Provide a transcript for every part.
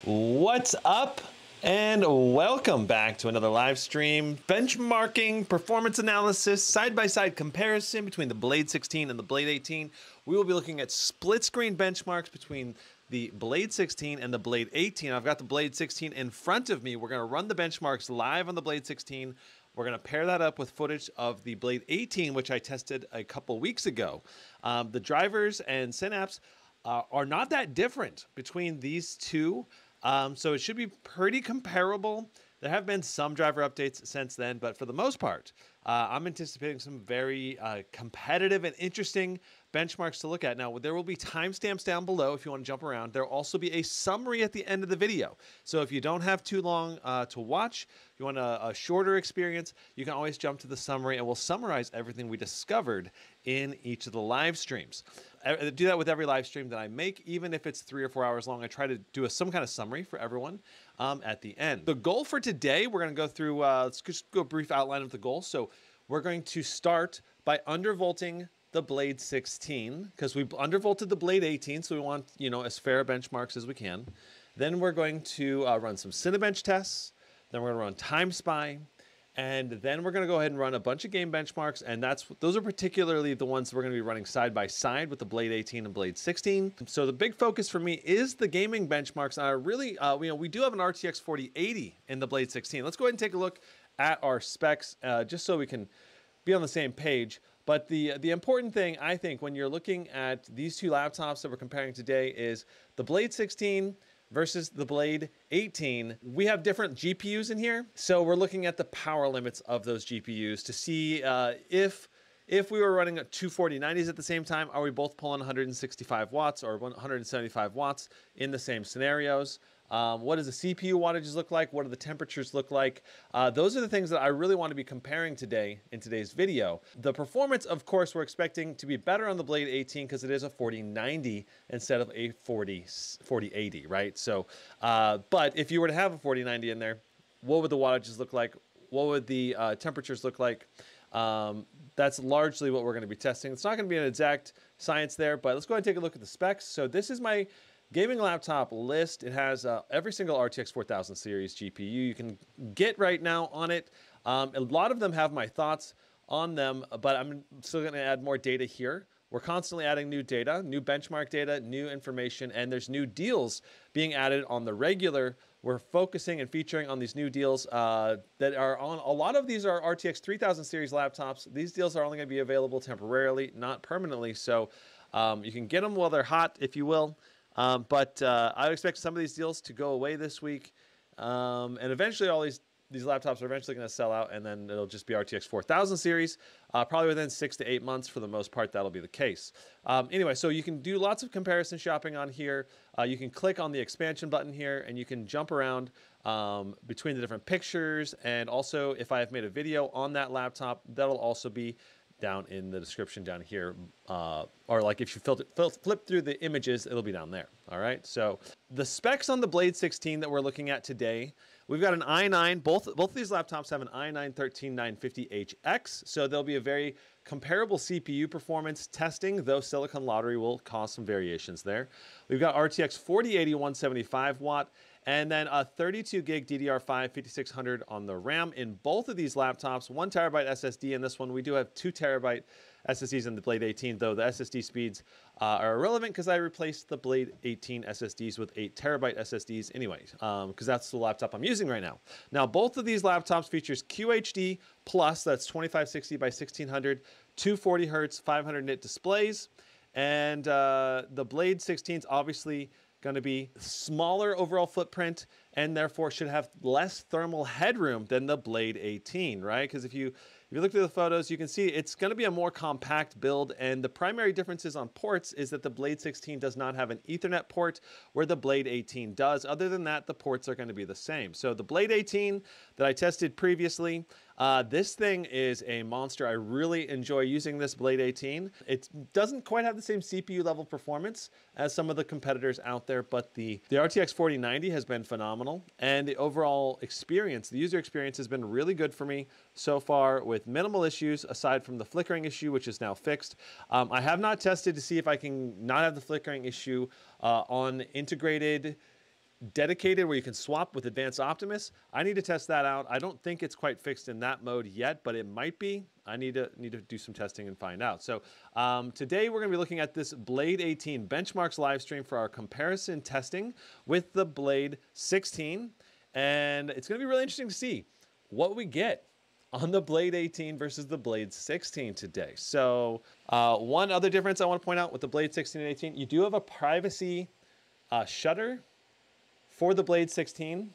What's up? And welcome back to another live stream. Benchmarking, performance analysis, side-by-side comparison between the Blade 16 and the Blade 18. We will be looking at split-screen benchmarks between the Blade 16 and the Blade 18. I've got the Blade 16 in front of me. We're going to run the benchmarks live on the Blade 16. We're going to pair that up with footage of the Blade 18, which I tested a couple weeks ago. The drivers and synapse are not that different between these two. So it should be pretty comparable. There have been some driver updates since then, but for the most part, I'm anticipating some very competitive and interesting benchmarks to look at. Now, there will be timestamps down below if you want to jump around. There will also be a summary at the end of the video. So if you don't have too long to watch, you want a shorter experience, you can always jump to the summary and we'll summarize everything we discovered in each of the live streams. I do that with every live stream that I make, even if it's 3 or 4 hours long. I try to do some kind of summary for everyone at the end. The goal for today, we're going to go through, let's just go a brief outline of the goal. So we're going to start by undervolting the Blade 16 because we undervolted the Blade 18, so we want, as fair benchmarks as we can. Then we're going to run some Cinebench tests. Then we're going to run Timespy. And then we're going to go ahead and run a bunch of game benchmarks, and those are particularly the ones we're going to be running side by side with the Blade 18 and Blade 16. So the big focus for me is the gaming benchmarks. And I really, we do have an RTX 4080 in the Blade 16. Let's go ahead and take a look at our specs, just so we can be on the same page. But the important thing, I think, when you're looking at these two laptops that we're comparing today is the Blade 16 versus the Blade 18. We have different GPUs in here, so we're looking at the power limits of those GPUs to see if we were running 24090s at the same time, are we both pulling 165 watts or 175 watts in the same scenarios? What does the CPU wattages look like? What do the temperatures look like? Those are the things that I really want to be comparing today in today's video. The performance, of course, we're expecting to be better on the Blade 18 because it is a 4090 instead of a 4080, right? So, but if you were to have a 4090 in there, what would the wattages look like? What would the temperatures look like? That's largely what we're going to be testing. It's not going to be an exact science there, but let's go ahead and take a look at the specs. So this is my gaming laptop list. It has every single RTX 4000 series GPU you can get right now on it. A lot of them have my thoughts on them, but I'm still going to add more data here. We're constantly adding new data, new benchmark data, new information, and there's new deals being added on the regular. We're focusing and featuring on these new deals that are on. A lot of these are RTX 3000 series laptops. These deals are only going to be available temporarily, not permanently. So you can get them while they're hot, if you will. But I expect some of these deals to go away this week. And eventually all these laptops are eventually going to sell out, and then it'll just be RTX 4000 series. Probably within 6 to 8 months, for the most part, that'll be the case. Anyway, so you can do lots of comparison shopping on here. You can click on the expansion button here, and you can jump around between the different pictures. And also, if I have made a video on that laptop, that'll also be down in the description down here, or like if you flip through the images, it'll be down there. All right, so the specs on the Blade 16 that we're looking at today, we've got an i9. Both of these laptops have an i9 13950HX, so there'll be a very comparable CPU performance testing, though Silicon Lottery will cause some variations there. We've got RTX 4080 175 watt, and then a 32 gig DDR5 5600 on the RAM in both of these laptops. 1 terabyte SSD in this one. We do have 2 terabyte SSDs in the Blade 18, though the SSD speeds are irrelevant because I replaced the Blade 18 SSDs with 8 terabyte SSDs anyway, because that's the laptop I'm using right now. Now, both of these laptops features QHD Plus, that's 2560 by 1600, 240 hertz, 500 nit displays, and the Blade 16 is obviously going to be smaller overall footprint and therefore should have less thermal headroom than the Blade 18, right? Because if you look through the photos, you can see it's going to be a more compact build, and the primary differences on ports is that the Blade 16 does not have an Ethernet port where the Blade 18 does. Other than that, the ports are going to be the same. So the Blade 18 that I tested previously, this thing is a monster. I really enjoy using this Blade 18. It doesn't quite have the same CPU level performance as some of the competitors out there, but the RTX 4090 has been phenomenal, and the overall experience, the user experience, has been really good for me so far with minimal issues aside from the flickering issue, which is now fixed. I have not tested to see if I can not have the flickering issue on integrated dedicated where you can swap with Advanced Optimus. I need to test that out. I don't think it's quite fixed in that mode yet, but it might be. I need to do some testing and find out. So today we're going to be looking at this Blade 18 benchmarks live stream for our comparison testing with the Blade 16. And it's going to be really interesting to see what we get on the Blade 18 versus the Blade 16 today. So one other difference I want to point out with the Blade 16 and 18, you do have a privacy shutter for the Blade 16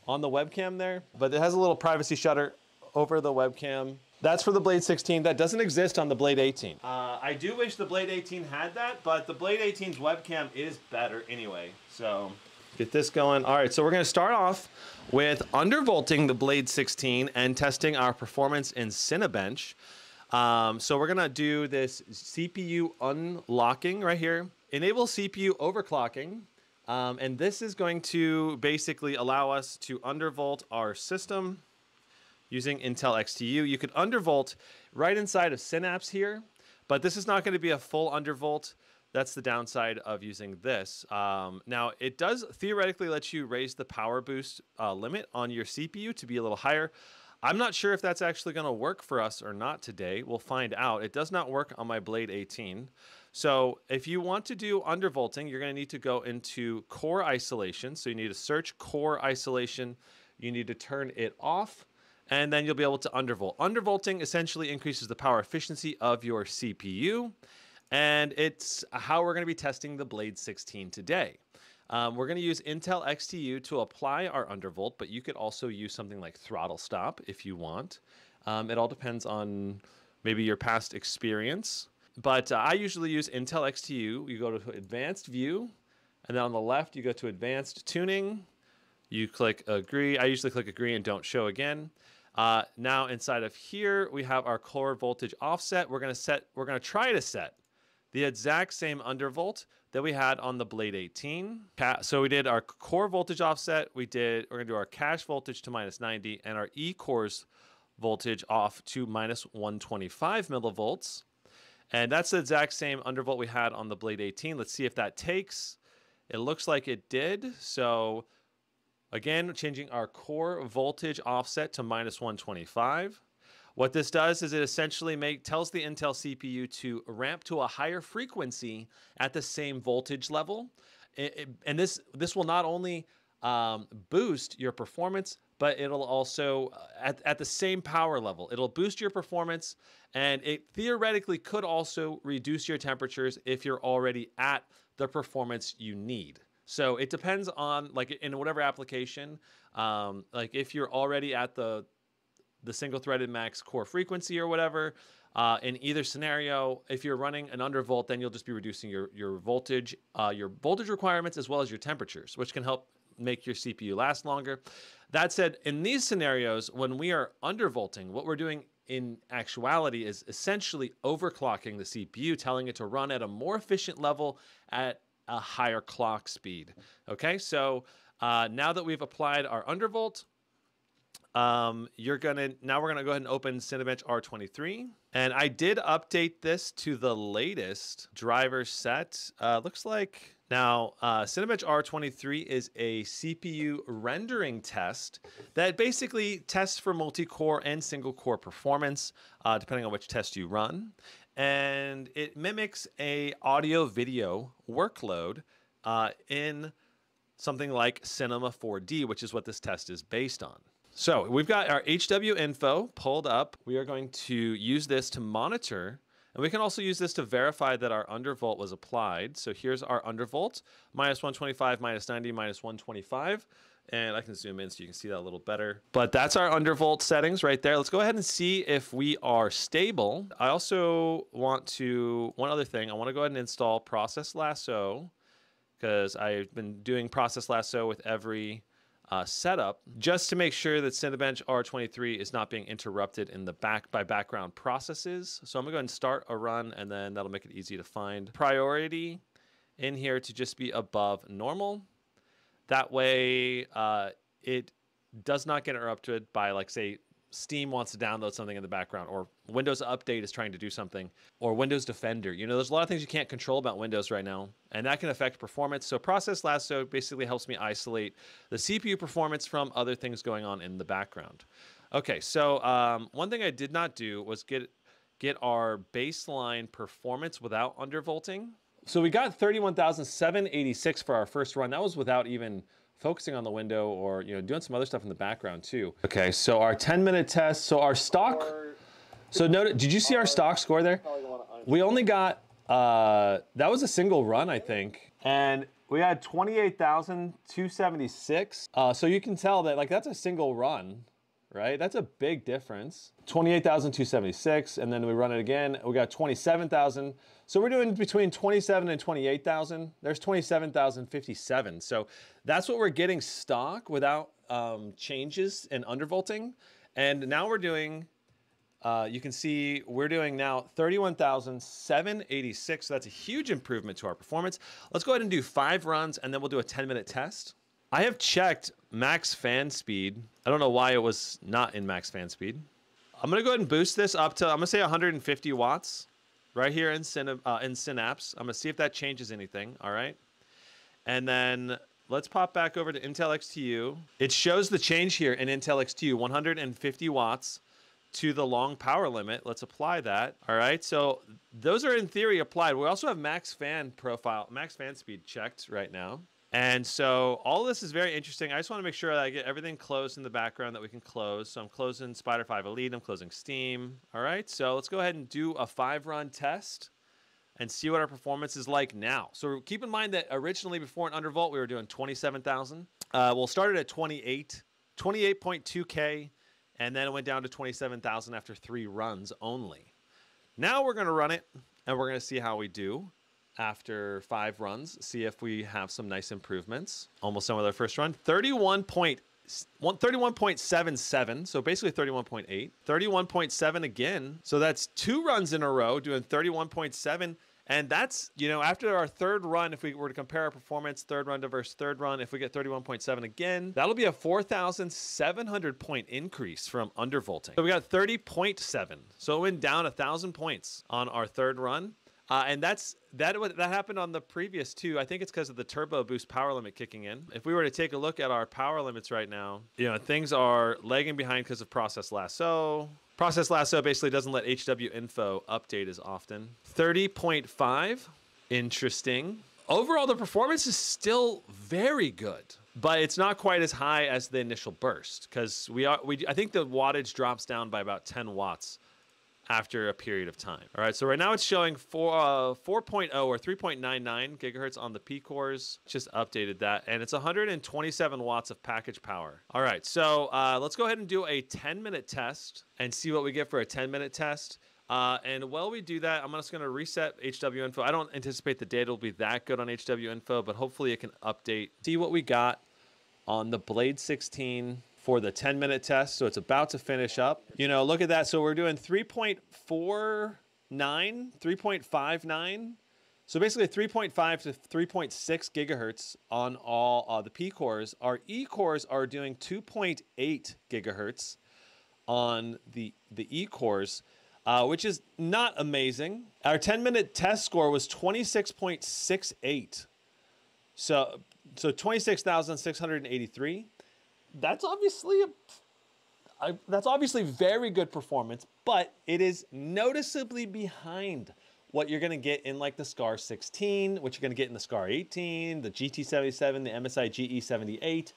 on the webcam there, but it has a little privacy shutter over the webcam. That's for the Blade 16. That doesn't exist on the Blade 18. I do wish the Blade 18 had that, but the Blade 18's webcam is better anyway. So get this going. All right, so we're gonna start off with undervolting the Blade 16 and testing our performance in Cinebench. So we're gonna do this CPU unlocking right here. Enable CPU overclocking. And this is going to basically allow us to undervolt our system using Intel XTU. You could undervolt right inside of Synapse here, but this is not going to be a full undervolt. That's the downside of using this. Now, it does theoretically let you raise the power boost limit on your CPU to be a little higher. I'm not sure if that's actually going to work for us or not today. We'll find out. It does not work on my Blade 18. So if you want to do undervolting, you're going to need to go into core isolation. So you need to search core isolation. You need to turn it off, and then you'll be able to undervolt. Undervolting essentially increases the power efficiency of your CPU, and it's how we're going to be testing the Blade 16 today. We're going to use Intel XTU to apply our undervolt, but you could also use something like throttle stop if you want. It all depends on maybe your past experience. But I usually use Intel XTU. You go to Advanced View, and then on the left, you go to Advanced Tuning. You click Agree. I usually click Agree and don't show again. Now inside of here, we have our core voltage offset. We're going to try to set the exact same undervolt that we had on the Blade 18. So we did our core voltage offset. We're going to do our cache voltage to -90 and our E-cores voltage off to -125 millivolts. And that's the exact same undervolt we had on the Blade 18. Let's see if that takes. It looks like it did. So again, changing our core voltage offset to -125. What this does is it essentially tells the Intel CPU to ramp to a higher frequency at the same voltage level. And this will not only boost your performance, but it'll also, at the same power level, it'll boost your performance, and it theoretically could also reduce your temperatures if you're already at the performance you need. So it depends on, like in whatever application, like if you're already at the single-threaded max core frequency or whatever, in either scenario, if you're running an undervolt, then you'll just be reducing your voltage requirements as well as your temperatures, which can help make your CPU last longer. That said, in these scenarios, when we are undervolting, what we're doing in actuality is essentially overclocking the CPU, telling it to run at a more efficient level at a higher clock speed. Okay, so now that we've applied our undervolt, now we're gonna go ahead and open Cinebench R23, and I did update this to the latest driver set. Looks like now Cinebench R23 is a CPU rendering test that basically tests for multi-core and single-core performance, depending on which test you run, and it mimics a audio-video workload in something like Cinema 4D, which is what this test is based on. So we've got our HW info pulled up. We are going to use this to monitor, and we can also use this to verify that our undervolt was applied. So here's our undervolt, -125, -90, -125. And I can zoom in so you can see that a little better. But that's our undervolt settings right there. Let's go ahead and see if we are stable. I also want to, one other thing, I want to go ahead and install Process Lasso, because I've been doing Process Lasso with every setup, just to make sure that Cinebench R23 is not being interrupted in the by background processes. So I'm gonna go ahead and start a run, and then that'll make it easy to find. Priority in here to just be above normal. That way it does not get interrupted by, like, say, Steam wants to download something in the background, or Windows Update is trying to do something, or Windows Defender. You know, there's a lot of things you can't control about Windows right now, and that can affect performance. So Process Lasso basically helps me isolate the CPU performance from other things going on in the background. Okay, so one thing I did not do was get our baseline performance without undervolting. So we got 31,786 for our first run. That was without even focusing on the window or, you know, doing some other stuff in the background too. Okay, so our 10-minute test. So our stock, so note, did you see our stock score there? We only got, that was a single run, I think. And we had 28,276. So you can tell that, like, that's a single run, right? That's a big difference. 28,276, and then we run it again. We got 27,000. So we're doing between 27 and 28,000. There's 27,057. So that's what we're getting stock without changes in undervolting. And now we're doing, you can see we're doing now 31,786. So that's a huge improvement to our performance. Let's go ahead and do 5 runs, and then we'll do a 10-minute test. I have checked max fan speed. I don't know why it was not in max fan speed. I'm gonna go ahead and boost this up to, I'm gonna say 150 watts right here in Synapse. I'm gonna see if that changes anything, all right? And then let's pop back over to Intel XTU. It shows the change here in Intel XTU, 150 watts to the long power limit. Let's apply that, all right? So those are in theory applied. We also have max fan speed checked right now. And so all this is very interesting. I just want to make sure that I get everything closed in the background that we can close. So I'm closing Spider 5 Elite. I'm closing Steam. All right, so let's go ahead and do a 5-run test and see what our performance is like now. So keep in mind that originally before an Undervolt, we were doing 27,000. We'll start it at 28.2K, and then it went down to 27,000 after 3 runs only. Now we're going to run it, and we're going to see how we do after 5 runs, see if we have some nice improvements. Almost done with our first run. 31.77, so basically 31.8. 31.7 again. So that's 2 runs in a row doing 31.7. And that's, you know, after our 3rd run, if we were to compare our performance, 3rd run to versus 3rd run, if we get 31.7 again, that'll be a 4,700 point increase from undervolting. So we got 30.7. So it went down 1,000 points on our 3rd run. And that happened on the previous 2. I think it's because of the turbo boost power limit kicking in. If we were to take a look at our power limits right now, you know, things are lagging behind because of Process Lasso. Process Lasso basically doesn't let HW info update as often. 30.5, interesting. Overall, the performance is still very good, but it's not quite as high as the initial burst because I think the wattage drops down by about 10 watts after a period of time. All right, so right now it's showing 4.0 or 3.99 gigahertz on the P cores. Just updated that, and it's 127 watts of package power. All right, so let's go ahead and do a 10-minute test and see what we get for a 10-minute test. And while we do that, I'm just gonna reset HW info. I don't anticipate the data will be that good on HW info, but hopefully it can update. See what we got on the Blade 16 for the 10-minute test. So it's about to finish up. You know, look at that. So we're doing 3.49, 3.59. So basically 3.5 to 3.6 gigahertz on all the P cores. Our E cores are doing 2.8 gigahertz on the E cores, which is not amazing. Our 10-minute test score was 26.68. So 26,683. That's obviously very good performance, but it is noticeably behind what you're going to get in like the SCAR 16, what you're going to get in the SCAR 18, the GT77, the MSI GE78.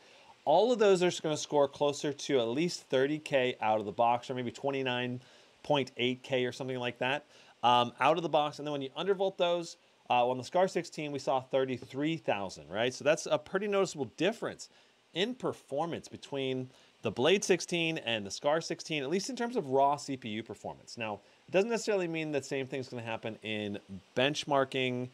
All of those are going to score closer to at least 30K out of the box, or maybe 29.8K or something like that out of the box. And then when you undervolt those, on the SCAR 16, we saw 33,000, right? So that's a pretty noticeable difference in performance between the Blade 16 and the SCAR 16, at least in terms of raw CPU performance. Now, it doesn't necessarily mean that same thing's going to happen in benchmarking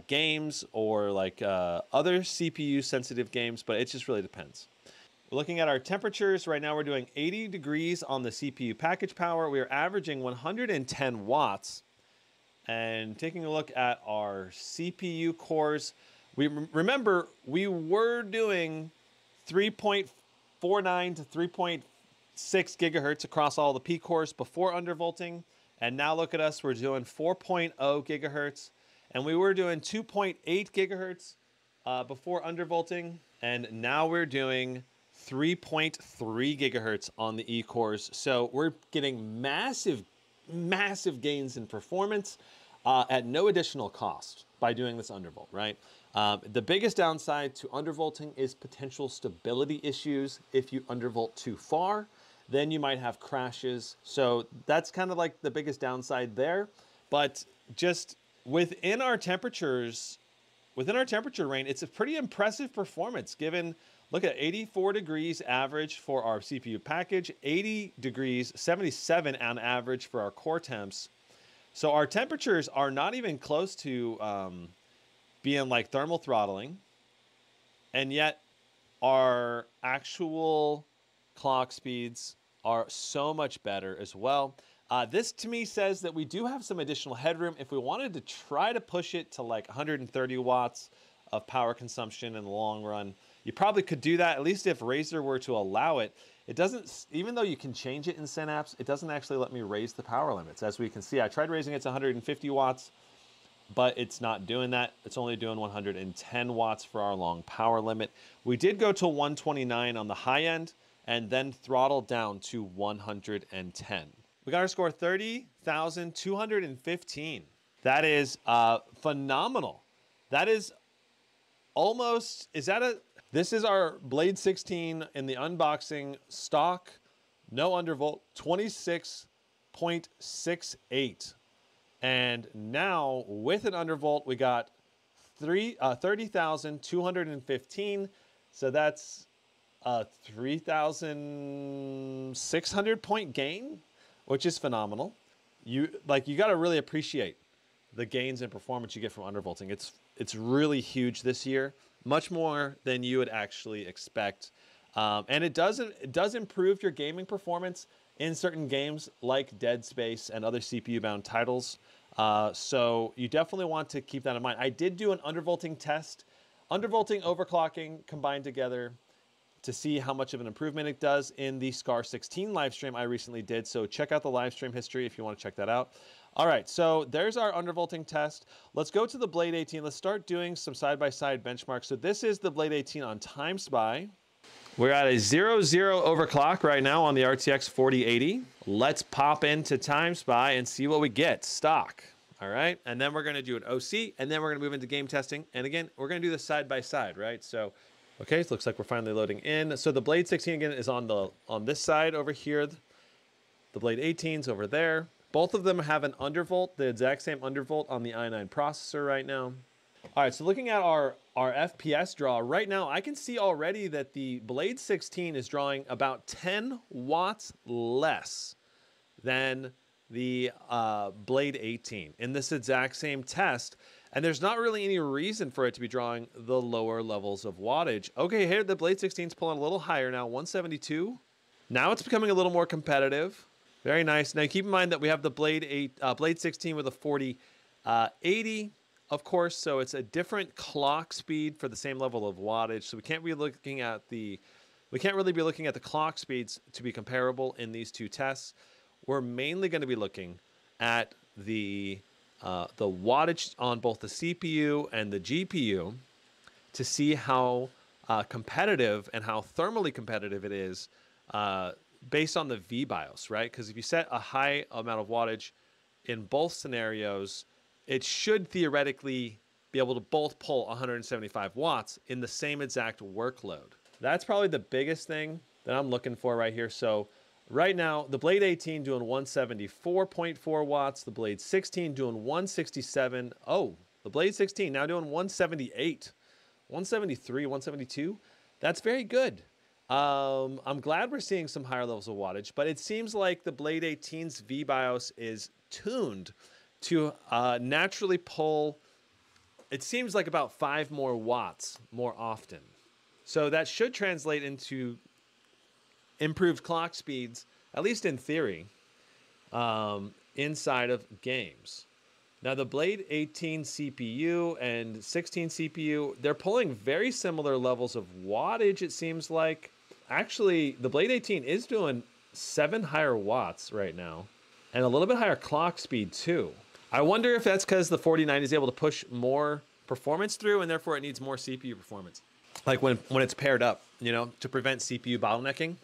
games or like other CPU sensitive games, but it just really depends. Looking at our temperatures, right now we're doing 80 degrees on the CPU package power. We are averaging 110 watts. And taking a look at our CPU cores, remember we were doing 3.49 to gigahertz across all the P cores before undervolting. And now look at us, we're doing 4.0 gigahertz. And we were doing 2.8 gigahertz before undervolting. And now we're doing 3.3 gigahertz on the E cores. So we're getting massive gains in performance at no additional cost by doing this undervolt, right? The biggest downside to undervolting is potential stability issues. If you undervolt too far, then you might have crashes. So that's kind of like the biggest downside there. But just within our temperatures, within our temperature range, it's a pretty impressive performance given, look at 84 degrees average for our CPU package, 80 degrees, 77 on average for our core temps. So our temperatures are not even close to being like thermal throttling. And yet our actual clock speeds are so much better as well. This to me says that we do have some additional headroom. If we wanted to try to push it to like 130 watts of power consumption in the long run, you probably could do that, at least if Razer were to allow it. It doesn't, even though you can change it in Synapse, it doesn't actually let me raise the power limits. As we can see, I tried raising it to 150 watts, but it's not doing that. It's only doing 110 watts for our long power limit. We did go to 129 on the high end and then throttled down to 110. We got our score 30,215. That is phenomenal. That is almost, this is our Blade 16 in the unboxing stock, no undervolt, 26.68. And now with an undervolt, we got 30,215. So that's a 3,600 point gain, which is phenomenal. You got to really appreciate the gains in performance you get from undervolting. It's really huge this year, much more than you would actually expect. And it does improve your gaming performance in certain games like Dead Space and other CPU-bound titles. So you definitely want to keep that in mind. I did do an undervolting test, undervolting, overclocking combined together to see how much of an improvement it does in the Scar 16 live stream I recently did. So check out the live stream history if you want to check that out. All right, so there's our undervolting test. Let's go to the Blade 18. Let's start doing some side-by-side benchmarks. So this is the Blade 18 on Timespy. We're at a 0-0 overclock right now on the RTX 4080. Let's pop into Timespy and see what we get. Stock. All right, and then we're going to do an OC, and then we're going to move into game testing. And again, we're going to do this side-by-side, right? So, okay, so it looks like we're finally loading in. So the Blade 16 again is on this side over here. The Blade 18's over there. Both of them have an undervolt, the exact same undervolt on the i9 processor right now. All right, so looking at our FPS draw, right now I can see already that the Blade 16 is drawing about 10 watts less than the Blade 18 in this exact same test. And there's not really any reason for it to be drawing the lower levels of wattage. Okay, here the Blade 16 is pulling a little higher now, 172. Now it's becoming a little more competitive. Very nice. Now keep in mind that we have the Blade 16 with a 4080, of course, so it's a different clock speed for the same level of wattage. So we can't really be looking at the clock speeds to be comparable in these two tests. We're mainly going to be looking at the wattage on both the CPU and the GPU to see how competitive and how thermally competitive it is based on the VBIOS, right? Because if you set a high amount of wattage in both scenarios, it should theoretically be able to both pull 175 watts in the same exact workload. That's probably the biggest thing that I'm looking for right here. So right now, the Blade 18 doing 174.4 watts, the Blade 16 doing 167. Oh, the Blade 16 now doing 178, 173, 172. That's very good. I'm glad we're seeing some higher levels of wattage, but it seems like the Blade 18's VBIOS is tuned to naturally pull, it seems like about 5 more watts more often. So that should translate into improved clock speeds, at least in theory, inside of games. Now the Blade 18 CPU and 16 CPU, they're pulling very similar levels of wattage, it seems like. Actually, the Blade 18 is doing 7 higher watts right now, and a little bit higher clock speed too. I wonder if that's because the 4090 is able to push more performance through, and therefore it needs more CPU performance. Like when it's paired up, you know, to prevent CPU bottlenecking.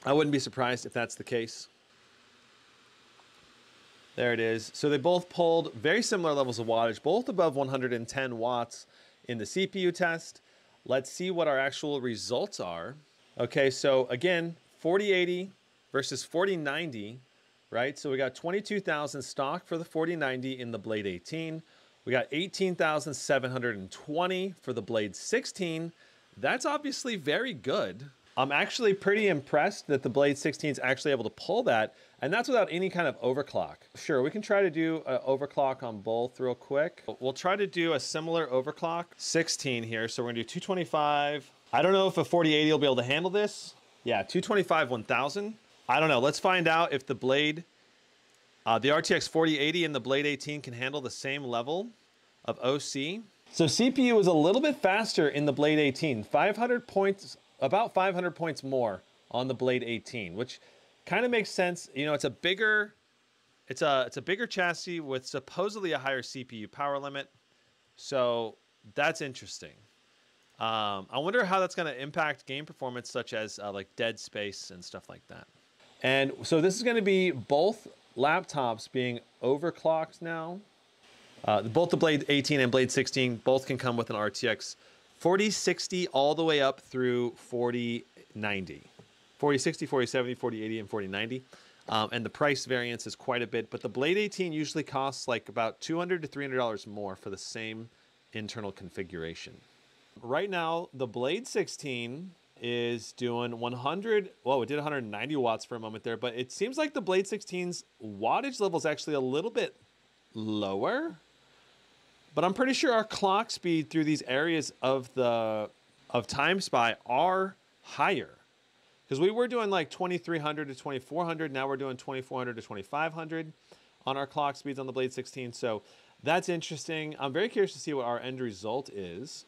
I wouldn't be surprised if that's the case. There it is. So they both pulled very similar levels of wattage, both above 110 watts in the CPU test. Let's see what our actual results are. Okay, so again, 4080 versus 4090, right? So we got 22,000 stock for the 4090 in the Blade 18. We got 18,720 for the Blade 16. That's obviously very good. I'm actually pretty impressed that the Blade 16 is actually able to pull that, and that's without any kind of overclock. Sure, we can try to do an overclock on both real quick. We'll try to do a similar overclock 16 here. So we're gonna do 225. I don't know if a 4080 will be able to handle this. Yeah, 225 1000. I don't know. Let's find out if the Blade, the RTX 4080 and the Blade 18 can handle the same level of OC. So CPU is a little bit faster in the Blade 18, 500 points, about 500 points more on the Blade 18, which kind of makes sense. You know, it's a bigger chassis with supposedly a higher CPU power limit. So that's interesting. I wonder how that's going to impact game performance, such as like Dead Space and stuff like that. And so this is going to be both laptops being overclocked now. Both the Blade 18 and Blade 16 both can come with an RTX 4060 all the way up through 4090. 4060, 4070, 4080, and 4090. And the price variance is quite a bit, but the Blade 18 usually costs like about $200 to $300 more for the same internal configuration. Right now, the Blade 16 is doing 100, well, it did 190 watts for a moment there, but it seems like the Blade 16's wattage level is actually a little bit lower. But I'm pretty sure our clock speed through these areas of Timespy are higher. Because we were doing like 2300 to 2400, now we're doing 2400 to 2500 on our clock speeds on the Blade 16. So that's interesting. I'm very curious to see what our end result is.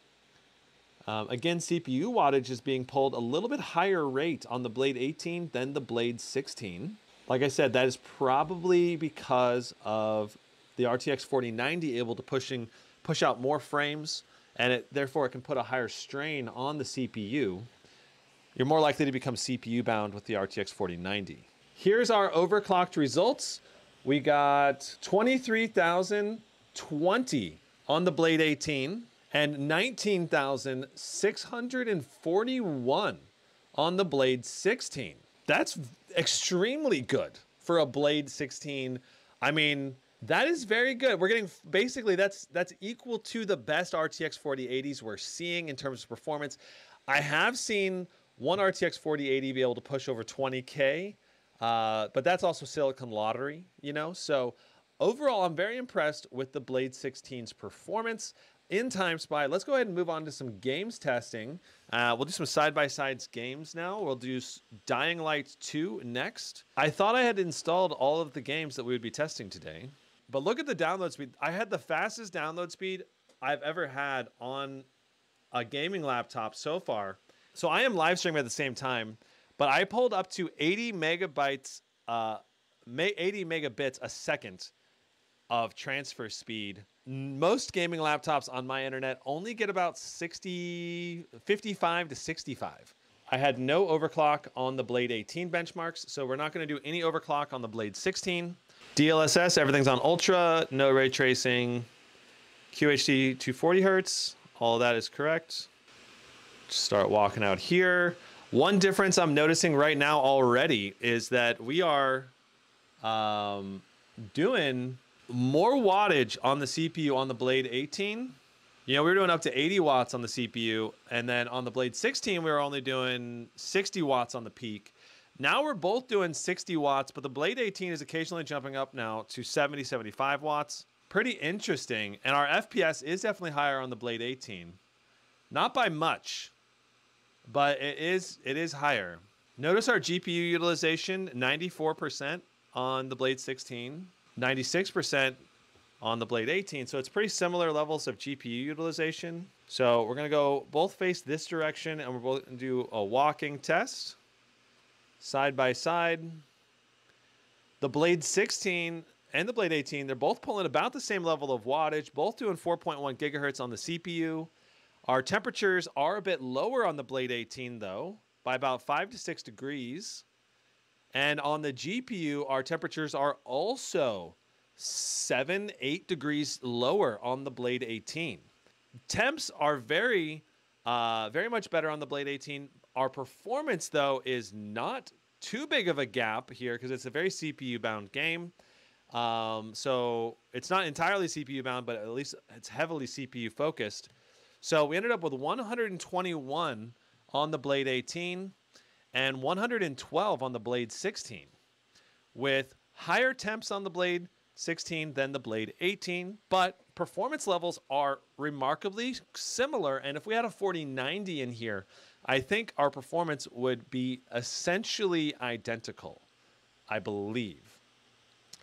Again, CPU wattage is being pulled a little bit higher rate on the Blade 18 than the Blade 16. Like I said, that is probably because of the RTX 4090 able to push out more frames, and therefore it can put a higher strain on the CPU. You're more likely to become CPU bound with the RTX 4090. Here's our overclocked results. We got 23,020 on the Blade 18 and 19,641 on the Blade 16. That's extremely good for a Blade 16. I mean, that is very good. We're getting, basically, that's equal to the best RTX 4080s we're seeing in terms of performance. I have seen one RTX 4080 be able to push over 20K, but that's also Silicon Lottery, you know? So overall, I'm very impressed with the Blade 16's performance in Timespy. Let's go ahead and move on to some games testing. We'll do some side-by-sides games now. We'll do Dying Light 2 next. I thought I had installed all of the games that we would be testing today, but look at the download speed. I had the fastest download speed I've ever had on a gaming laptop so far. So I am live streaming at the same time, but I pulled up to 80 megabits a second of transfer speed. Most gaming laptops on my internet only get about 55 to 65. I had no overclock on the Blade 18 benchmarks, so we're not going to do any overclock on the Blade 16. DLSS, everything's on ultra, no ray tracing, QHD 240 hertz, all of that is correct. Start walking out here. One difference I'm noticing right now already is that we are doing more wattage on the CPU on the Blade 18. You know, we were doing up to 80 watts on the CPU, and then on the Blade 16, we were only doing 60 watts on the peak. Now we're both doing 60 watts, but the Blade 18 is occasionally jumping up now to 70, 75 watts. Pretty interesting, and our FPS is definitely higher on the Blade 18. Not by much, but it is higher. Notice our GPU utilization, 94% on the Blade 16. 96% on the Blade 18, so it's pretty similar levels of GPU utilization. So we're gonna go both face this direction, and we're both gonna do a walking test. side by side. The Blade 16 and the Blade 18, they're both pulling about the same level of wattage, both doing 4.1 gigahertz on the CPU. Our temperatures are a bit lower on the Blade 18, though, by about 5 to 6 degrees. And on the GPU, our temperatures are also 7, 8 degrees lower on the Blade 18. Temps are very much better on the Blade 18. Our performance, though, is not too big of a gap here because it's a very CPU-bound game. So it's not entirely CPU-bound, but at least it's heavily CPU-focused. So we ended up with 121 on the Blade 18 and 112 on the Blade 16, with higher temps on the Blade 16 than the Blade 18, but performance levels are remarkably similar. And if we had a 4090 in here, I think our performance would be essentially identical, I believe.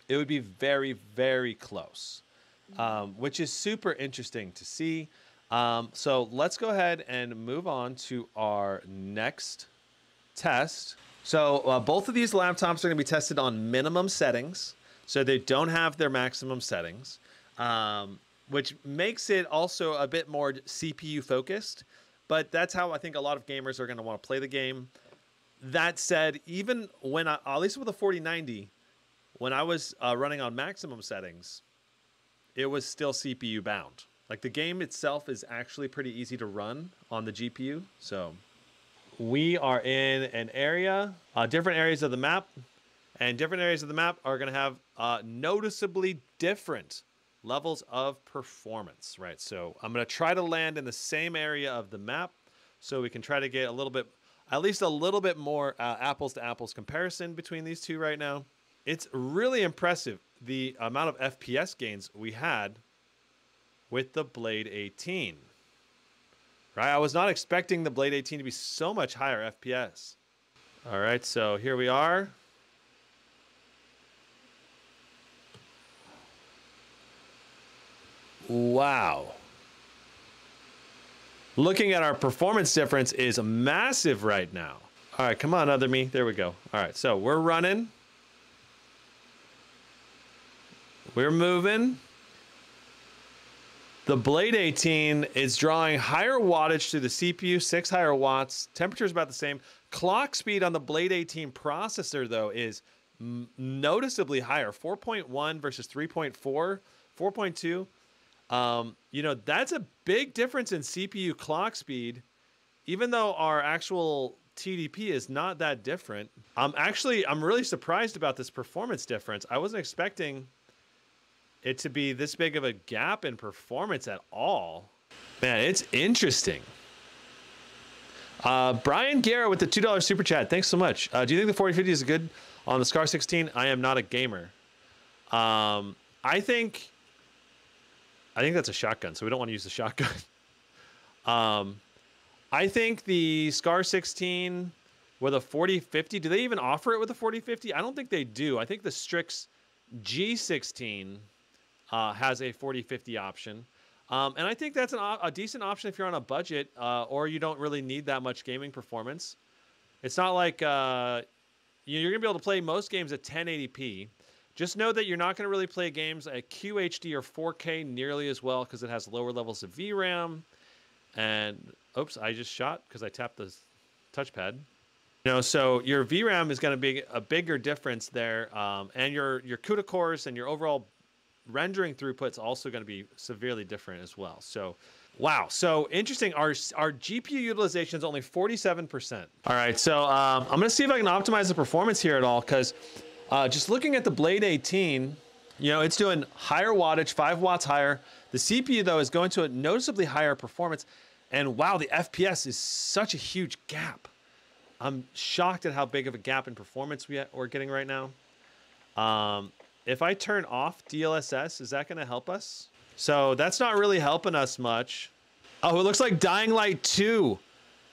It would be very, very close, which is super interesting to see. So let's go ahead and move on to our next test. So both of these laptops are going to be tested on minimum settings, so they don't have their maximum settings, which makes it also a bit more CPU focused. But that's how I think a lot of gamers are going to want to play the game. That said, even when at least with a 4090, when I was running on maximum settings, it was still CPU bound. Like the game itself is actually pretty easy to run on the GPU. So we are in an area, different areas of the map, and different areas of the map are going to have noticeably different levels of performance, right? So I'm going to try to land in the same area of the map so we can try to get a little bit, at least a little bit more apples to apples comparison between these two right now. It's really impressive the amount of FPS gains we had with the Blade 18, right? I was not expecting the Blade 18 to be so much higher FPS. All right, so here we are. Wow. Looking at our performance difference is massive right now. All right, come on, other me. There we go. All right, so we're running. We're moving. The Blade 18 is drawing higher wattage to the CPU, 6 higher watts. Temperature is about the same. Clock speed on the Blade 18 processor, though, is noticeably higher. 4.1 versus 3.4, 4.2. You know, that's a big difference in CPU clock speed, even though our actual TDP is not that different. I'm really surprised about this performance difference. I wasn't expecting it to be this big of a gap in performance at all. Man, it's interesting. Brian Guerra with the $2 super chat. Thanks so much. Do you think the 4050 is good on the Scar 16? I am not a gamer. I think that's a shotgun, so we don't want to use the shotgun. I think the Scar 16 with a 4050, do they even offer it with a 4050? I don't think they do. I think the Strix G16 has a 4050 option. And I think that's a decent option if you're on a budget or you don't really need that much gaming performance. It's not like you're going to be able to play most games at 1080p. Just know that you're not going to really play games at QHD or 4K nearly as well because it has lower levels of VRAM. And, oops, I just shot because I tapped the touchpad. You know, so your VRAM is going to be a bigger difference there. And your CUDA cores and your overall rendering throughput's also going to be severely different as well. So, wow. So interesting. Our GPU utilization is only 47%. All right. So I'm going to see if I can optimize the performance here at all because just looking at the Blade 18, you know, it's doing higher wattage, 5 watts higher. The CPU, though, is going to a noticeably higher performance. And wow, the FPS is such a huge gap. I'm shocked at how big of a gap in performance we're getting right now. If I turn off DLSS, is that going to help us? So that's not really helping us much. Oh, it looks like Dying Light 2.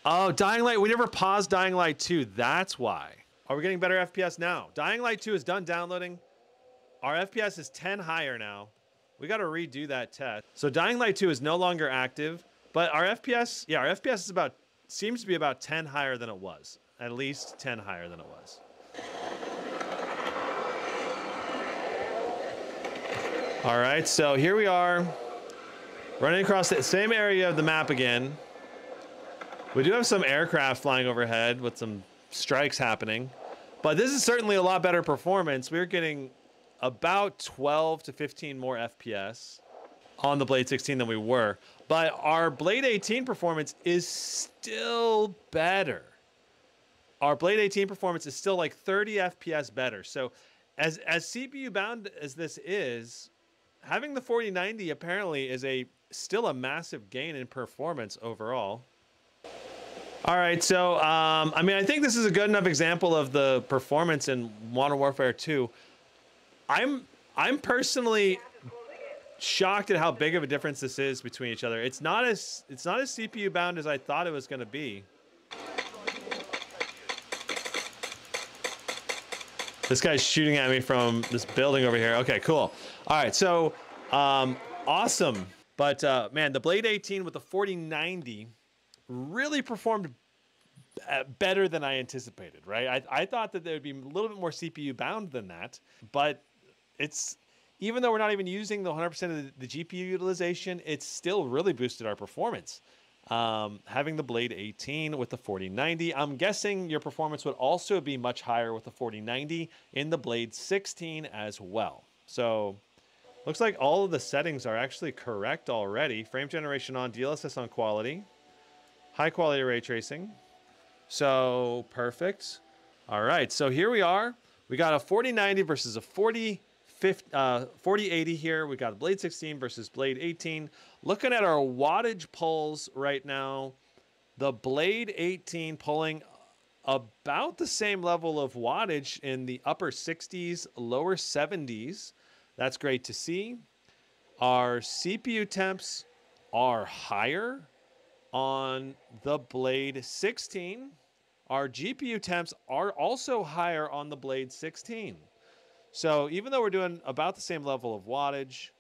Oh, Dying Light, we never paused Dying Light 2. That's why. Are we getting better FPS now? Dying Light 2 is done downloading. Our FPS is 10 higher now. We got to redo that test. So Dying Light 2 is no longer active, but our FPS, yeah, our FPS is about seems to be about 10 higher than it was. At least 10 higher than it was. All right, so here we are, running across the same area of the map again. We do have some aircraft flying overhead with some strikes happening, but this is certainly a lot better performance. We're getting about 12 to 15 more FPS on the Blade 16 than we were, but our Blade 18 performance is still better. Our Blade 18 performance is still like 30 FPS better. So as CPU bound as this is, having the 4090 apparently is still a massive gain in performance overall. All right, so I mean, I think this is a good enough example of the performance in Modern Warfare 2. I'm personally shocked at how big of a difference this is between each other. It's not as CPU bound as I thought it was going to be. This guy's shooting at me from this building over here. Okay, cool. All right, so awesome. But man, the Blade 18 with the 4090 really performed better than I anticipated, right? I thought that there would be a little bit more CPU bound than that, but it's, even though we're not even using the 100% of the GPU utilization, it's still really boosted our performance. Having the Blade 18 with the 4090, I'm guessing your performance would also be much higher with the 4090 in the Blade 16 as well. So looks like all of the settings are actually correct already. Frame generation on, DLSS on quality, high quality ray tracing. So perfect. All right, so here we are. We got a 4090 versus a 4080 here. We got a Blade 16 versus Blade 18. Looking at our wattage pulls right now, the Blade 18 pulling about the same level of wattage in the upper 60s, lower 70s. That's great to see. Our CPU temps are higher on the Blade 16. Our GPU temps are also higher on the Blade 16. So even though we're doing about the same level of wattage,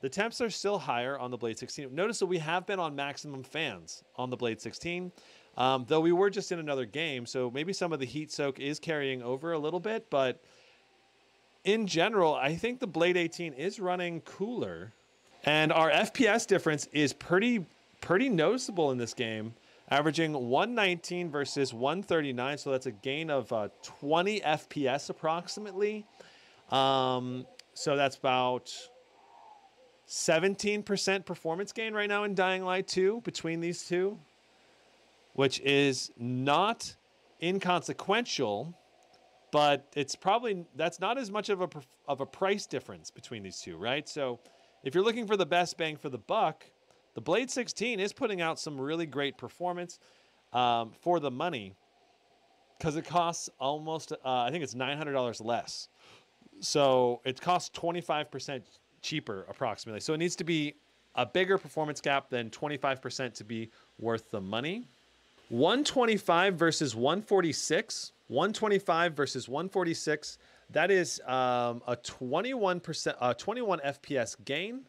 the temps are still higher on the Blade 16. Notice that we have been on maximum fans on the Blade 16, though we were just in another game, so maybe some of the heat soak is carrying over a little bit, but in general, I think the Blade 18 is running cooler, and our FPS difference is pretty noticeable in this game, averaging 119 versus 139, so that's a gain of 20 FPS approximately. So that's about 17% performance gain right now in Dying Light 2 between these two, which is not inconsequential, but it's probably, that's not as much of a price difference between these two, right? So if you're looking for the best bang for the buck, the Blade 16 is putting out some really great performance for the money, because it costs almost, I think it's $900 less. So it costs 25% cheaper approximately. So it needs to be a bigger performance gap than 25% to be worth the money. 125 versus 146. 125 versus 146. That is a 21 FPS gain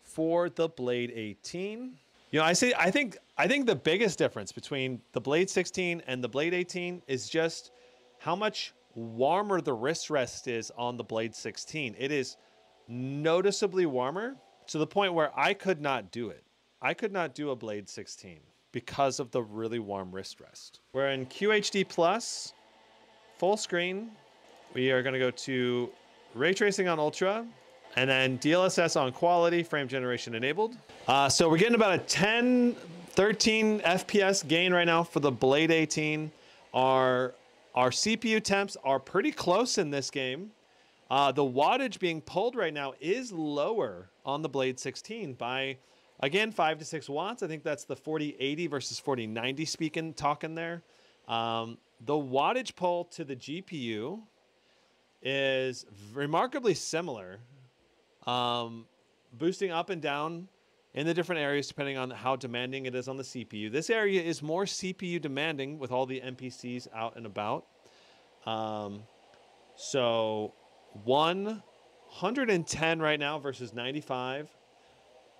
for the Blade 18. You know, I think the biggest difference between the Blade 16 and the Blade 18 is just how much warmer the wrist rest is on the Blade 16. It is noticeably warmer to the point where I could not do it. I could not do a Blade 16 because of the really warm wrist rest. We're in QHD plus, full screen. We are going to go to ray tracing on ultra, and then DLSS on quality, frame generation enabled. So we're getting about a 10, 13 FPS gain right now for the Blade 18. Our CPU temps are pretty close in this game. The wattage being pulled right now is lower on the Blade 16 by, again, 5 to 6 watts. I think that's the 4080 versus 4090 talking there. The wattage pull to the GPU is remarkably similar, boosting up and down in the different areas depending on how demanding it is on the CPU. This area is more CPU demanding with all the NPCs out and about. So 110 right now versus 95.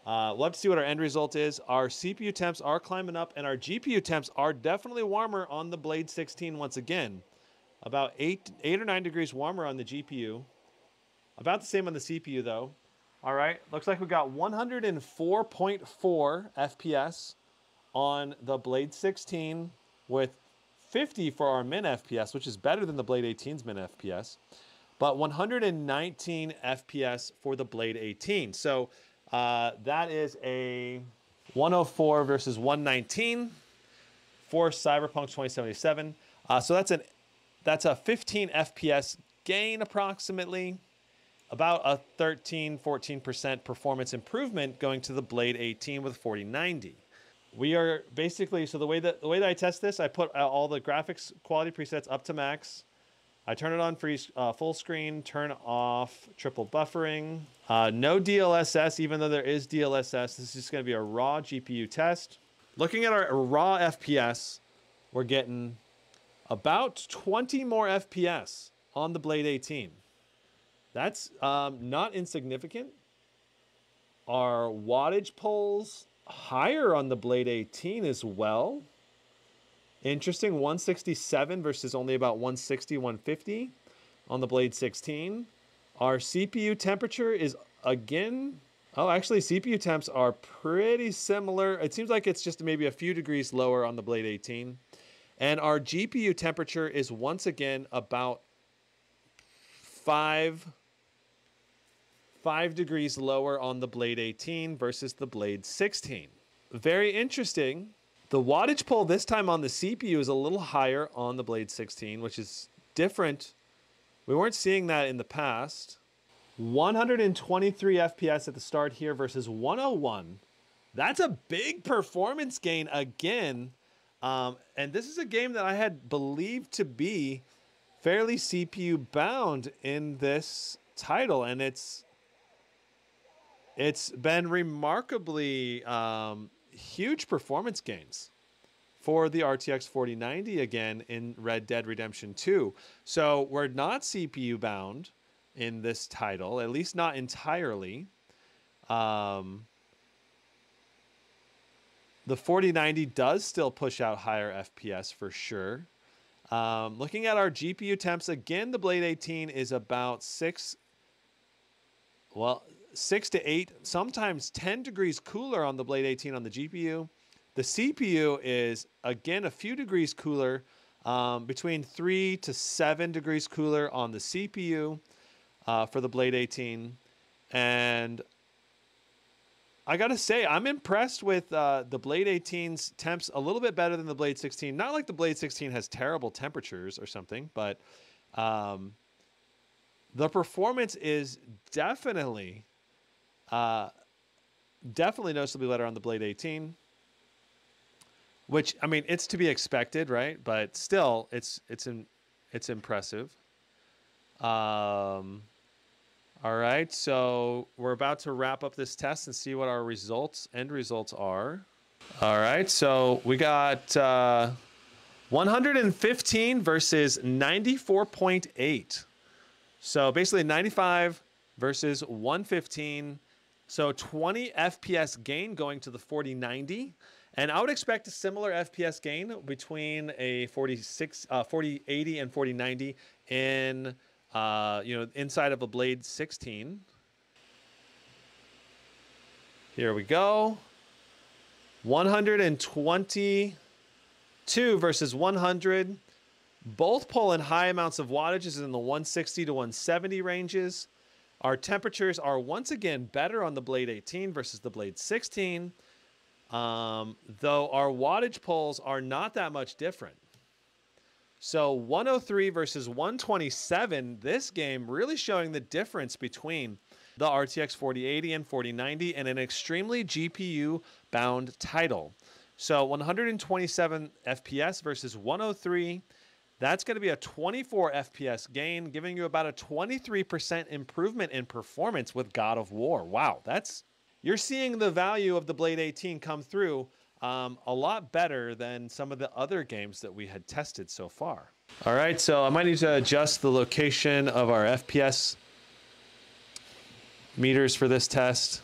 We'll have to see what our end result is. Our CPU temps are climbing up, and our GPU temps are definitely warmer on the Blade 16 once again. About 8 or 9 degrees warmer on the GPU. About the same on the CPU, though. All right, looks like we got 104.4 FPS on the Blade 16 with 50 for our min FPS, which is better than the Blade 18's min FPS, but 119 FPS for the Blade 18. So that is a 104 versus 119 for Cyberpunk 2077. So that's a 15 FPS gain approximately. About a 13-14% performance improvement going to the Blade 18 with 4090. We are basically, so the way that I test this, I put all the graphics quality presets up to max. I turn it on full screen, turn off triple buffering. No DLSS, even though there is DLSS. This is just going to be a raw GPU test. Looking at our raw FPS, we're getting about 20 more FPS on the Blade 18. That's not insignificant. Our wattage pulls higher on the Blade 18 as well. Interesting, 167 versus only about 160, 150 on the Blade 16. Our CPU temperature is again, oh, actually CPU temps are pretty similar. It seems like it's just maybe a few degrees lower on the Blade 18. And our GPU temperature is once again about 5 degrees lower on the Blade 18 versus the Blade 16. Very interesting. The wattage pull this time on the CPU is a little higher on the Blade 16, which is different. We weren't seeing that in the past. 123 FPS at the start here versus 101. That's a big performance gain again. And this is a game that I had believed to be fairly CPU bound in this title, and it's been remarkably huge performance gains for the RTX 4090 again in Red Dead Redemption 2. So we're not CPU bound in this title, at least not entirely. The 4090 does still push out higher FPS for sure. Looking at our GPU temps, again, the Blade 18 is about 6 to 8, sometimes 10 degrees cooler on the Blade 18 on the GPU. The CPU is, again, a few degrees cooler, between 3 to 7 degrees cooler on the CPU for the Blade 18. And I got to say, I'm impressed with the Blade 18's temps a little bit better than the Blade 16. Not like the Blade 16 has terrible temperatures or something, but the performance is definitely noticeably better on the Blade 18, which, I mean, it's to be expected, right? But still, it's impressive. All right, so we're about to wrap up this test and see what our end results are. All right, so we got 115 versus 94.8. So basically 95 versus 115. So 20 FPS gain going to the 4090. And I would expect a similar FPS gain between a 4080 and 4090 in inside of a Blade 16. Here we go. 122 versus 100. Both pull in high amounts of wattages in the 160 to 170 ranges. Our temperatures are once again better on the Blade 18 versus the Blade 16, though our wattage pulls are not that much different. So 103 versus 127, this game really showing the difference between the RTX 4080 and 4090 and an extremely GPU-bound title. So 127 FPS versus 103. That's going to be a 24 FPS gain, giving you about a 23% improvement in performance with God of War. Wow, you're seeing the value of the Blade 18 come through a lot better than some of the other games that we had tested so far. All right, so I might need to adjust the location of our FPS meters for this test.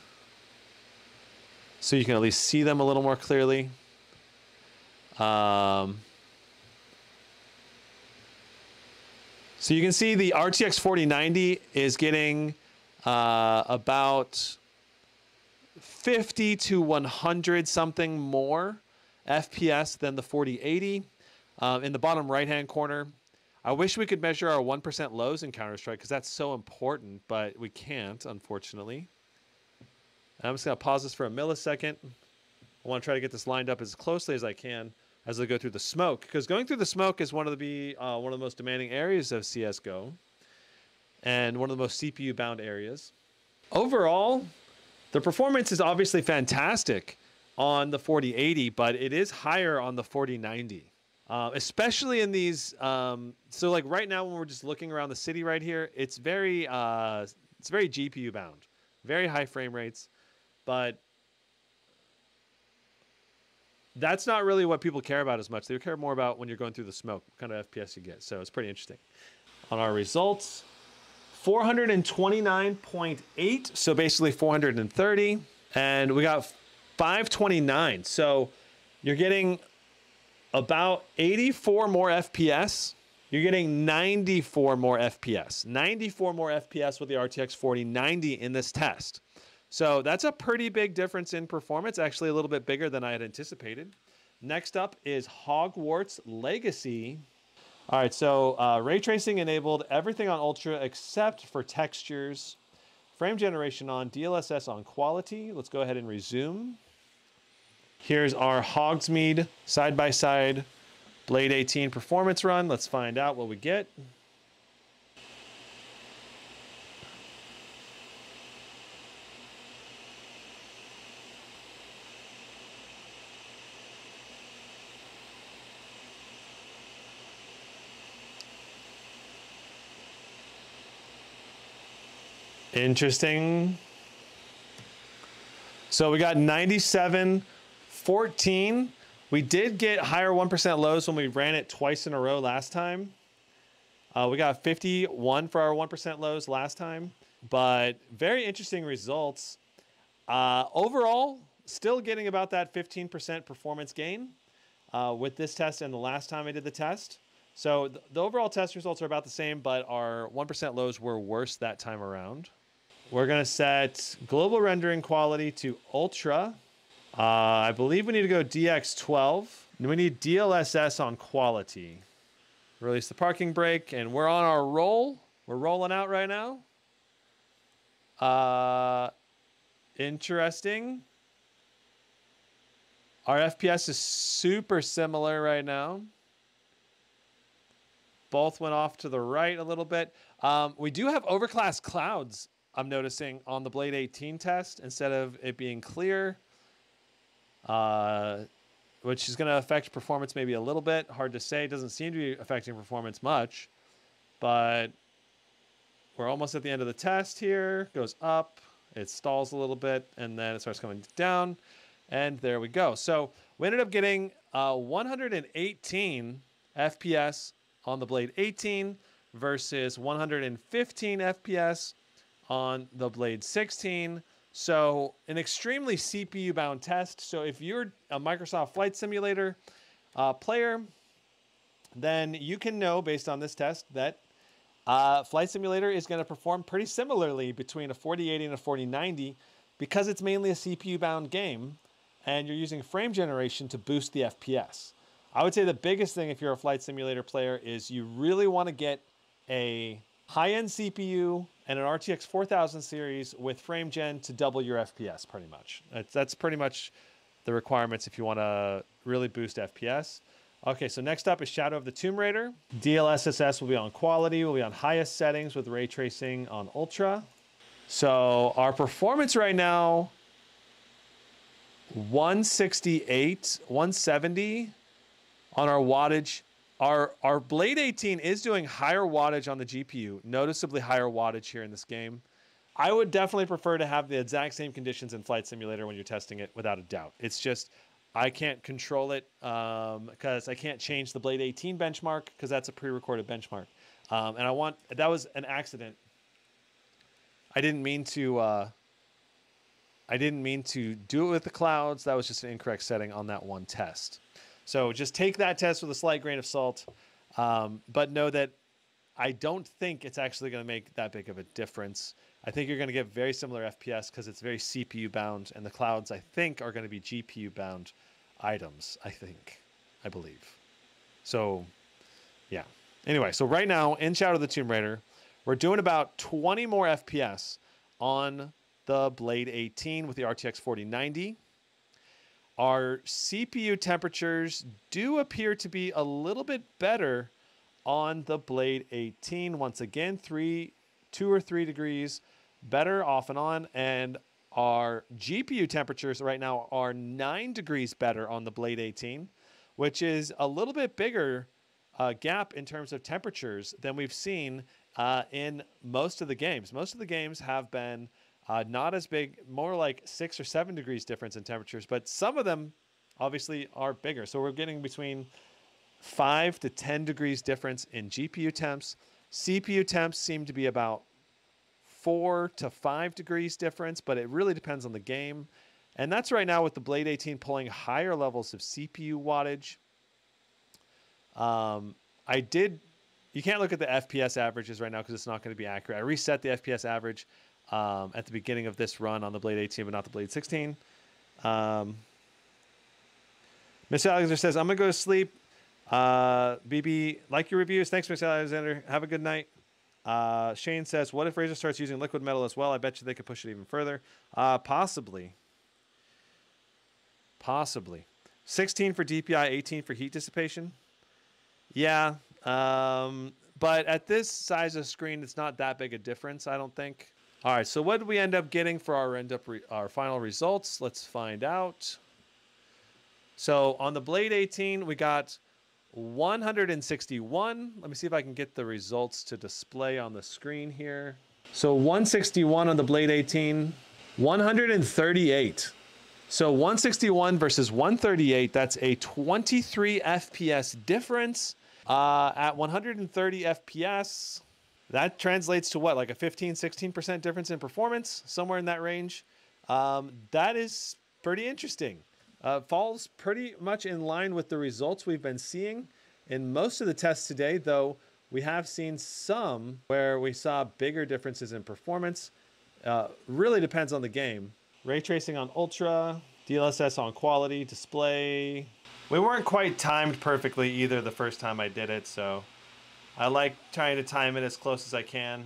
so you can at least see them a little more clearly. So you can see the RTX 4090 is getting about 50 to 100 something more FPS than the 4080. In the bottom right-hand corner, I wish we could measure our 1% lows in Counter-Strike because that's so important, but we can't, unfortunately. And I'm just going to pause this for a millisecond. I want to try to get this lined up as closely as I can as I go through the smoke, because going through the smoke is one of the most demanding areas of CSGO and one of the most CPU-bound areas. Overall, the performance is obviously fantastic on the 4080, but it is higher on the 4090. Especially in these, so like right now when we're just looking around the city right here, it's very GPU bound, very high frame rates, but that's not really what people care about as much. They care more about when you're going through the smoke, what kind of FPS you get. So it's pretty interesting. On our results, 429.8, so basically 430, and we got 529. So you're getting about 84 more FPS. You're getting 94 more FPS. 94 more FPS with the RTX 4090 in this test. So that's a pretty big difference in performance, actually a little bit bigger than I had anticipated. Next up is Hogwarts Legacy. All right, so ray tracing enabled, everything on Ultra except for textures. Frame generation on, DLSS on quality. Let's go ahead and resume. Here's our Hogsmeade side-by-side Blade 18 performance run. Let's find out what we get. Interesting. So we got 97.14. We did get higher 1% lows when we ran it twice in a row last time. We got 51 for our 1% lows last time, but very interesting results. Overall, still getting about that 15% performance gain with this test and the last time I did the test. So the overall test results are about the same, but our 1% lows were worse that time around. We're going to set global rendering quality to ultra. I believe we need to go DX12. We need DLSS on quality. Release the parking brake, and we're on our roll. We're rolling out right now. Interesting. Our FPS is super similar right now. Both went off to the right a little bit. We do have overcast clouds, I'm noticing, on the Blade 18 test instead of it being clear, which is going to affect performance maybe a little bit. Hard to say. It doesn't seem to be affecting performance much, but we're almost at the end of the test here. Goes up, it stalls a little bit, and then it starts coming down, and there we go. So we ended up getting 118 FPS on the Blade 18 versus 115 FPS on the Blade 16. So an extremely CPU bound test. So if you're a Microsoft Flight Simulator player, then you can know based on this test that Flight Simulator is going to perform pretty similarly between a 4080 and a 4090 because it's mainly a CPU bound game and you're using frame generation to boost the FPS. I would say the biggest thing if you're a Flight Simulator player is you really want to get a high-end CPU and an RTX 4000 series with frame gen to double your FPS pretty much. That's pretty much the requirements if you want to really boost FPS. Okay, so next up is Shadow of the Tomb Raider. DLSS will be on quality, will be on highest settings with ray tracing on ultra. So our performance right now, 168, 170 on our wattage. Our Blade 18 is doing higher wattage on the GPU, noticeably higher wattage here in this game. I would definitely prefer to have the exact same conditions in Flight Simulator when you're testing it, without a doubt. It's just, I can't control it because I can't change the Blade 18 benchmark because that's a pre-recorded benchmark. And that was an accident. I didn't mean to I didn't mean to do it with the clouds. That was just an incorrect setting on that one test. So just take that test with a slight grain of salt, but know that I don't think it's actually going to make that big of a difference. I think you're going to get very similar FPS because it's very CPU bound, and the clouds, I think, are going to be GPU bound items, I believe. So, yeah. Anyway, so right now in Shadow of the Tomb Raider, we're doing about 20 more FPS on the Blade 18 with the RTX 4090. Our CPU temperatures do appear to be a little bit better on the Blade 18. Once again, 2 or 3 degrees better off and on. And our GPU temperatures right now are 9 degrees better on the Blade 18, which is a little bit bigger gap in terms of temperatures than we've seen in most of the games. Most of the games have been not as big, more like 6 or 7 degrees difference in temperatures, but some of them obviously are bigger. So we're getting between 5 to 10 degrees difference in GPU temps. CPU temps seem to be about 4 to 5 degrees difference, but it really depends on the game. And that's right now with the Blade 18 pulling higher levels of CPU wattage. You can't look at the FPS averages right now because it's not going to be accurate. I reset the FPS average at the beginning of this run on the Blade 18, but not the Blade 16. Miss Alexander says, I'm going to go to sleep. BB, like your reviews. Thanks, Miss Alexander. Have a good night. Shane says, what if Razer starts using liquid metal as well? I bet you they could push it even further. Possibly. 16 for DPI, 18 for heat dissipation. Yeah. But at this size of screen, it's not that big a difference, I don't think. All right, so what did we end up getting for our final results? Let's find out. So on the Blade 18, we got 161. Let me see if I can get the results to display on the screen here. So 161 on the Blade 18, 138. So 161 versus 138, that's a 23 FPS difference. At 130 FPS, that translates to what, like a 15-16% difference in performance, somewhere in that range. That is pretty interesting. Falls pretty much in line with the results we've been seeing in most of the tests today, though we have seen some where we saw bigger differences in performance. Really depends on the game. Ray tracing on ultra, DLSS on quality, display. We weren't quite timed perfectly either the first time I did it, so I like trying to time it as close as I can.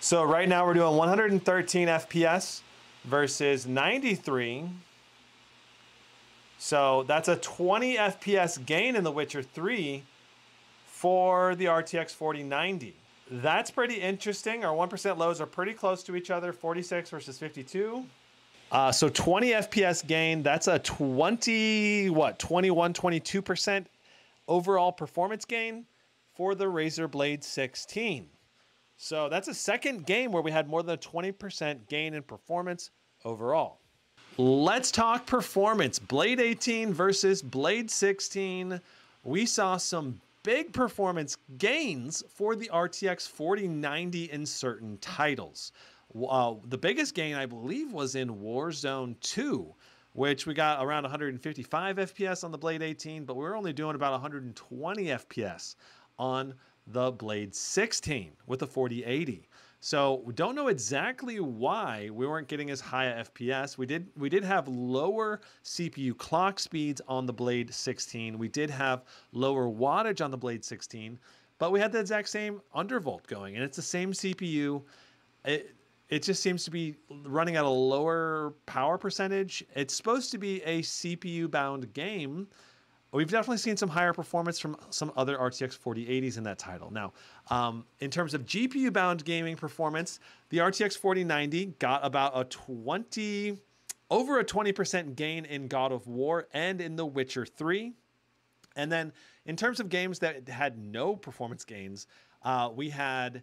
So right now we're doing 113 FPS versus 93. So that's a 20 FPS gain in The Witcher 3 for the RTX 4090. That's pretty interesting. Our 1% lows are pretty close to each other, 46 versus 52. So 20 FPS gain, that's a 22% overall performance gain for the Razer Blade 16. So that's a second game where we had more than a 20% gain in performance overall. Let's talk performance. Blade 18 versus Blade 16. We saw some big performance gains for the RTX 4090 in certain titles. The biggest gain, I believe, was in Warzone 2, which we got around 155 FPS on the Blade 18, but we were only doing about 120 FPS on the Blade 16 with the 4080. So we don't know exactly why we weren't getting as high a FPS. We did have lower CPU clock speeds on the Blade 16. We did have lower wattage on the Blade 16, but we had the exact same undervolt going, and it's the same CPU. It just seems to be running at a lower power percentage. It's supposed to be a CPU-bound game. We've definitely seen some higher performance from some other RTX 4080s in that title. Now, in terms of GPU-bound gaming performance, the RTX 4090 got about over a 20% gain in God of War and in The Witcher 3. And then in terms of games that had no performance gains, we had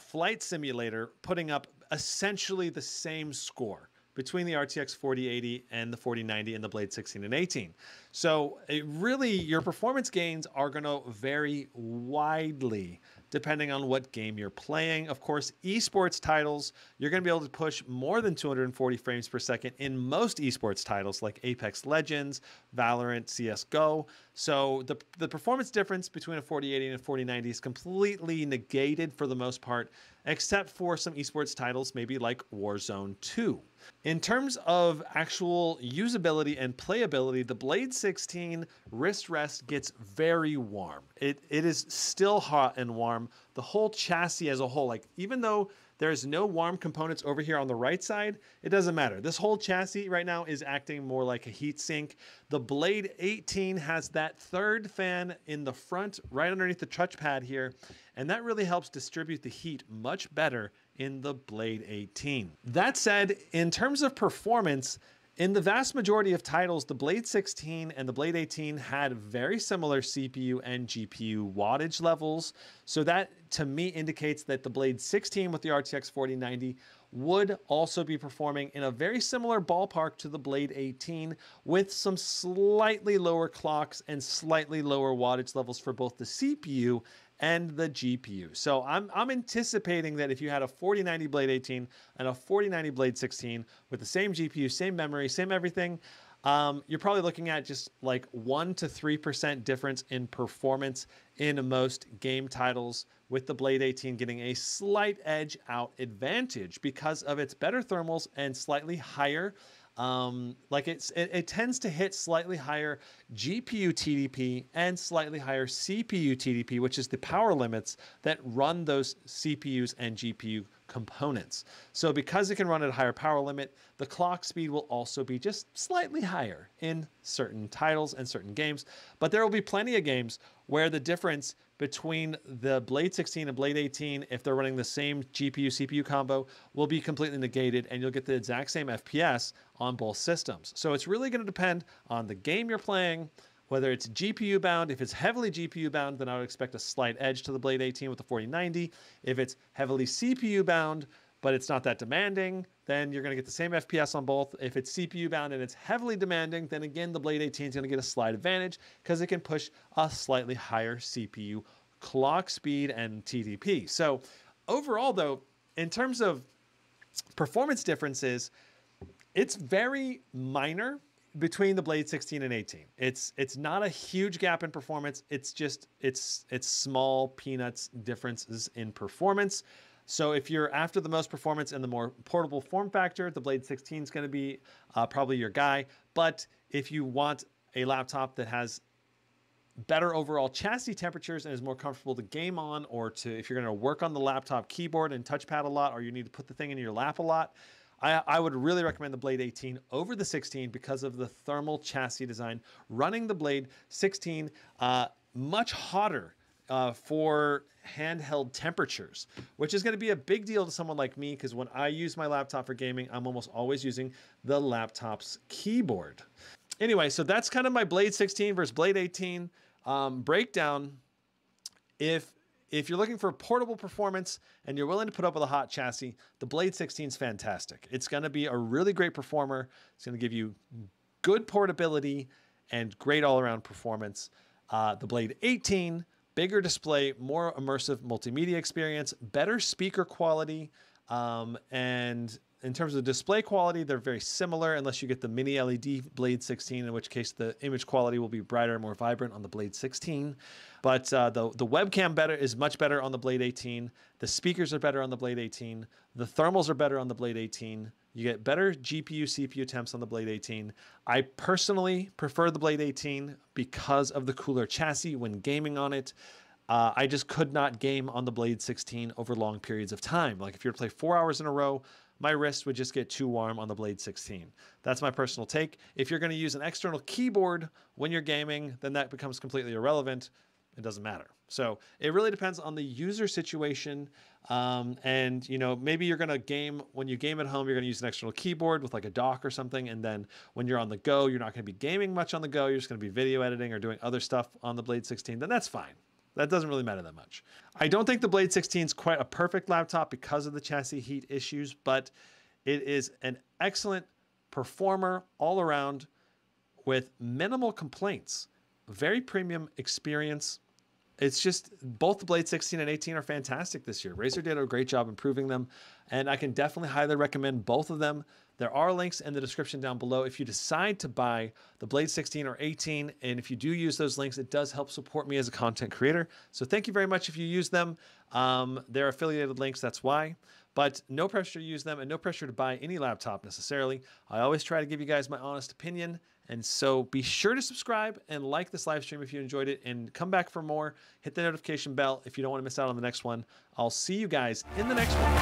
Flight Simulator putting up essentially the same score between the RTX 4080 and the 4090 and the Blade 16 and 18. So your performance gains are going to vary widely depending on what game you're playing. Of course, esports titles, you're going to be able to push more than 240 frames per second in most esports titles like Apex Legends, Valorant, CSGO. So the performance difference between a 4080 and a 4090 is completely negated for the most part, except for some esports titles, maybe like Warzone 2. In terms of actual usability and playability, the Blade 16 wrist rest gets very warm. It is still hot and warm. The whole chassis as a whole, like even though there's no warm components over here on the right side, it doesn't matter. This whole chassis right now is acting more like a heat sink. The Blade 18 has that third fan in the front, right underneath the touchpad here, and that really helps distribute the heat much better in the Blade 18. That said, in terms of performance, in the vast majority of titles, the Blade 16 and the Blade 18 had very similar CPU and GPU wattage levels. So that, to me, indicates that the Blade 16 with the RTX 4090 would also be performing in a very similar ballpark to the Blade 18 with some slightly lower clocks and slightly lower wattage levels for both the CPU and the GPU. So I'm anticipating that if you had a 4090 Blade 18 and a 4090 Blade 16 with the same GPU, same memory, same everything, you're probably looking at just like 1 to 3% difference in performance in most game titles, with the Blade 18 getting a slight edge out advantage because of its better thermals and slightly higher it tends to hit slightly higher GPU TDP and slightly higher CPU TDP, which is the power limits that run those CPUs and GPU components. So because it can run at a higher power limit, the clock speed will also be just slightly higher in certain titles and certain games. But there will be plenty of games where the difference between the Blade 16 and Blade 18, if they're running the same GPU CPU combo, will be completely negated, and you'll get the exact same FPS on both systems. So it's really going to depend on the game you're playing, whether it's GPU bound. If it's heavily GPU bound, then I would expect a slight edge to the Blade 18 with the 4090. If it's heavily CPU bound, but it's not that demanding, then you're going to get the same FPS on both. If it's CPU bound and it's heavily demanding, then again, the Blade 18 is going to get a slight advantage because it can push a slightly higher CPU clock speed and TDP. So overall, though, in terms of performance differences, it's very minor between the Blade 16 and 18. It's not a huge gap in performance. It's just it's small peanuts differences in performance. So if you're after the most performance and the more portable form factor, the Blade 16 is going to be probably your guy. But if you want a laptop that has better overall chassis temperatures and is more comfortable to game on, or if you're going to work on the laptop keyboard and touchpad a lot, or you need to put the thing in your lap a lot, I would really recommend the Blade 18 over the 16 because of the thermal chassis design. Running the Blade 16 much hotter for handheld temperatures, which is going to be a big deal to someone like me, because when I use my laptop for gaming, I'm almost always using the laptop's keyboard. Anyway, so that's kind of my Blade 16 versus Blade 18 breakdown. If you're looking for portable performance and you're willing to put up with a hot chassis, the Blade 16 is fantastic. It's going to be a really great performer. It's going to give you good portability and great all-around performance. The Blade 18, bigger display, more immersive multimedia experience, better speaker quality, and in terms of display quality, they're very similar unless you get the mini LED Blade 16, in which case the image quality will be brighter and more vibrant on the Blade 16. But the webcam is much better on the Blade 18. The speakers are better on the Blade 18. The thermals are better on the Blade 18. You get better GPU, CPU temps on the Blade 18. I personally prefer the Blade 18 because of the cooler chassis when gaming on it. I just could not game on the Blade 16 over long periods of time. Like if you were to play 4 hours in a row, my wrist would just get too warm on the Blade 16. That's my personal take. If you're going to use an external keyboard when you're gaming, then that becomes completely irrelevant. It doesn't matter. So it really depends on the user situation. And maybe you're going to game, when you game at home, you're going to use an external keyboard with like a dock or something. And then when you're on the go, you're not going to be gaming much on the go. You're just going to be video editing or doing other stuff on the Blade 16. Then that's fine. that doesn't really matter that much. I don't think the Blade 16 is quite a perfect laptop because of the chassis heat issues, but it is an excellent performer all around with minimal complaints. Very premium experience. It's just both the Blade 16 and 18 are fantastic this year. Razer did a great job improving them, and I can definitely highly recommend both of them. There are links in the description down below if you decide to buy the Blade 16 or 18, and if you do use those links, it does help support me as a content creator. So thank you very much if you use them. They're affiliated links, that's why. But no pressure to use them and no pressure to buy any laptop necessarily. I always try to give you guys my honest opinion. And so be sure to subscribe and like this live stream if you enjoyed it, and come back for more. Hit the notification bell if you don't want to miss out on the next one. I'll see you guys in the next one.